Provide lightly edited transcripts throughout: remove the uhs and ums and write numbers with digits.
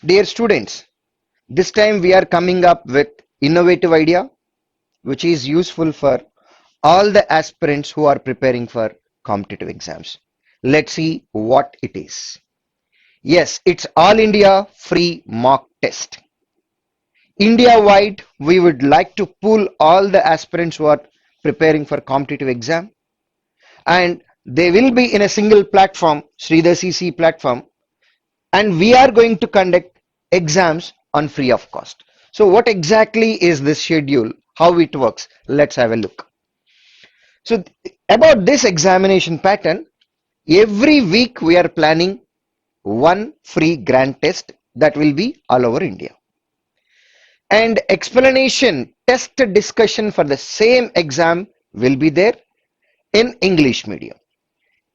Dear students, this time we are coming up with innovative idea which is useful for all the aspirants who are preparing for competitive exams. Let's see what it is. Yes, it's all India free mock test. India wide, we would like to pull all the aspirants who are preparing for competitive exam, and they will be in a single platform, Sridhar CC platform, and we are going to conduct exams on free of cost. So what exactly is this schedule? How it works? Let's have a look. So about this examination pattern, every week we are planning one free grand test that will be all over India. And explanation test discussion for the same exam will be there in English medium.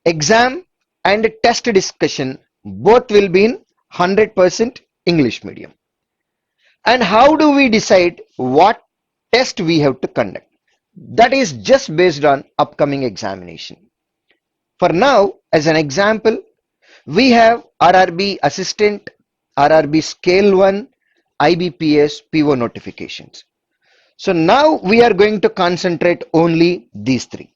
Exam and test discussion both will be in 100% English medium. And how do we decide what test we have to conduct? That is just based on upcoming examination. For now, as an example, we have RRB Assistant, RRB Scale 1, IBPS PO notifications. So now we are going to concentrate only these three.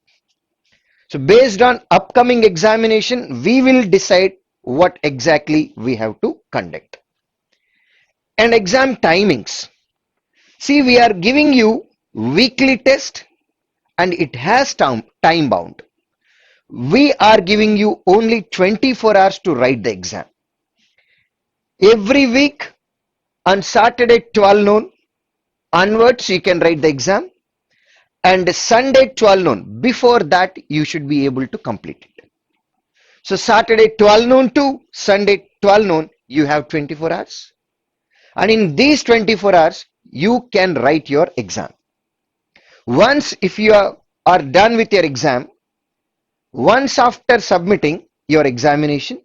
So based on upcoming examination, we will decide what exactly we have to conduct. And exam timings. See, we are giving you weekly test and it has time bound. We are giving you only 24 hours to write the exam. Every week on Saturday 12 noon onwards you can write the exam, and Sunday 12 noon, before that you should be able to complete it. So Saturday 12 noon to Sunday 12 noon you have 24 hours, and in these 24 hours you can write your exam. Once if you are done with your exam, once after submitting your examination,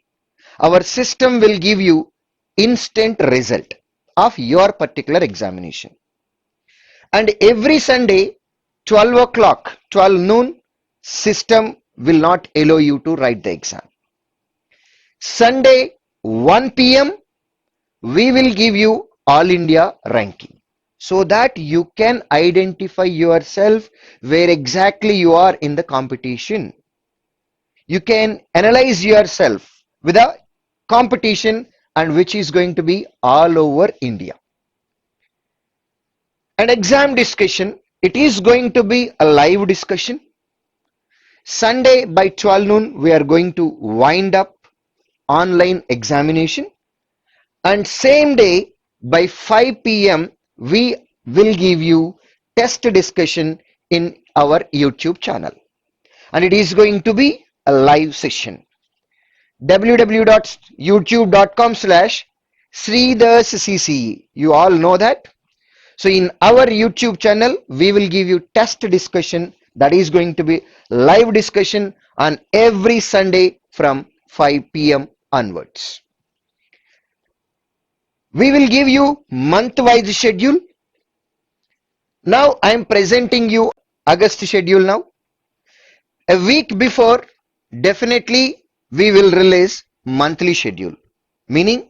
our system will give you instant result of your particular examination. And every Sunday 12 o'clock, 12 noon, system will not allow you to write the exam. Sunday 1 p.m. we will give you all India ranking so that you can identify yourself where exactly you are in the competition. You can analyze yourself with a competition and which is going to be all over India. An exam discussion, it is going to be a live discussion. Sunday by 12 noon we are going to wind up online examination, and same day by 5 p.m. we will give you test discussion in our YouTube channel, and it is going to be a live session. www.youtube.com/sridharscce. You all know that. So in our YouTube channel, we will give you test discussion that is going to be live discussion on every Sunday from 5 p.m. onwards. We will give you month-wise schedule. Now I am presenting you August schedule now. A week before, definitely we will release monthly schedule. Meaning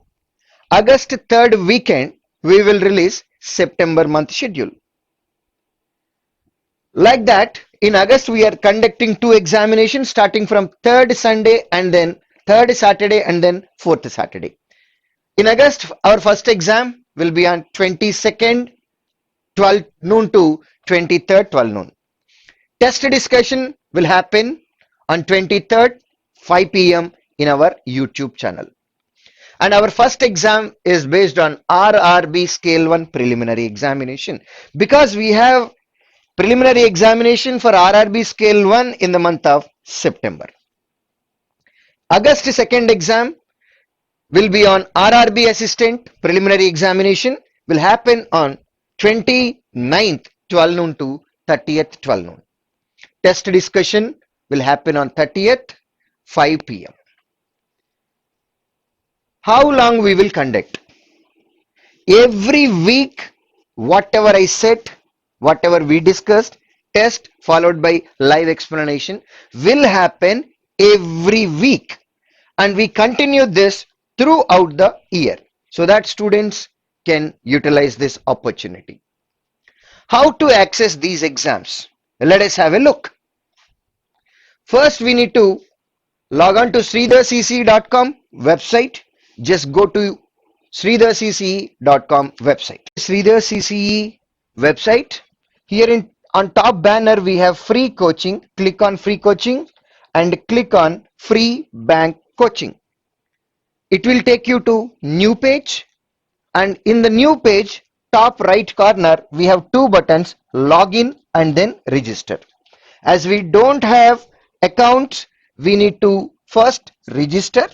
August 3rd weekend, we will release September month schedule. Like that, in August we are conducting two examinations starting from 3rd Sunday and then 3rd Saturday and then 4th Saturday. In August, our first exam will be on 22nd 12 noon to 23rd 12 noon. Test discussion will happen on 23rd 5 p.m. in our YouTube channel. And our first exam is based on RRB Scale 1 preliminary examination, because we have preliminary examination for RRB Scale 1 in the month of September. August 2nd exam will be on RRB Assistant preliminary examination, will happen on 29th 12 noon to 30th 12 noon. Test discussion will happen on 30th 5 p.m. How long we will conduct? Every week, whatever I said, whatever we discussed, test followed by live explanation will happen every week, and we continue this throughout the year. so that students can utilize this opportunity. How to access these exams? Let us have a look. First, we need to log on to sridharcce.com website. Just go to sridharcce.com website. Sridhar CCE website. Here in on top banner we have free coaching. Click on free coaching and click on free bank coaching. It will take you to new page, and in the new page top right corner we have two buttons, login and then register. As we don't have accounts, we need to first register.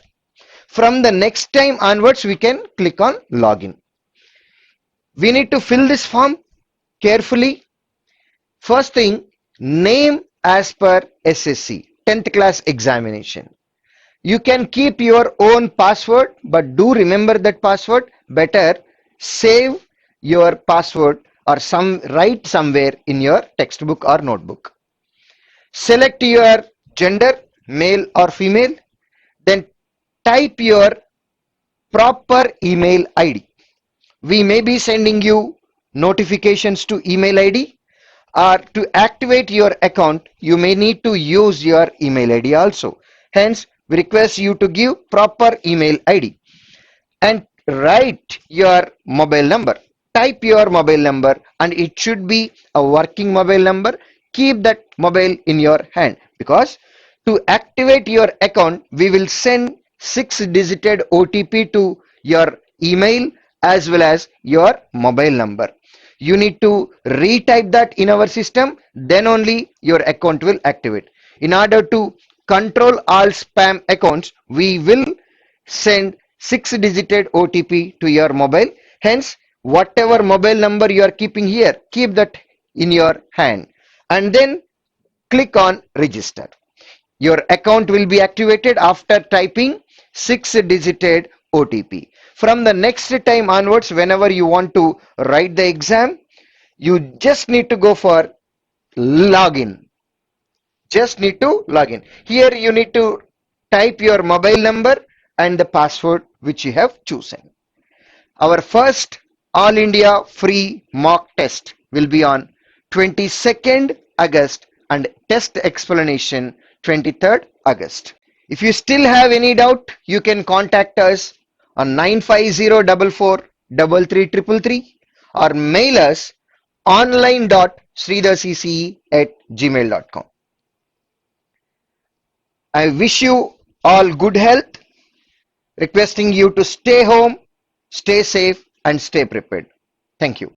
From the next time onwards we can click on login. We need to fill this form carefully. First thing, name as per SSC 10th class examination. You can keep your own password, but do remember that password. Better save your password or write somewhere in your textbook or notebook. Select your gender, male or female, then type your proper email ID. We may be sending you notifications to email ID, or to activate your account you may need to use your email ID also. Hence, we request you to give proper email ID and write your mobile number. Type your mobile number, and it should be a working mobile number. Keep that mobile in your hand, because to activate your account we will send 6-digit OTP to your email as well as your mobile number. You need to retype that in our system, then only your account will activate. In order to control all spam accounts, we will send 6-digit OTP to your mobile. Hence, whatever mobile number you are keeping here, keep that in your hand and then click on register. Your account will be activated after typing 6-digit OTP. From the next time onwards, whenever you want to write the exam, you just need to go for login. Just need to log in. Here you need to type your mobile number and the password which you have chosen. Our first All India free mock test will be on 22nd August and test explanation 23rd August. If you still have any doubt, you can contact us on 950443333 or mail us online.sridharcce@gmail.com. I wish you all good health, requesting you to stay home, stay safe and stay prepared. Thank you.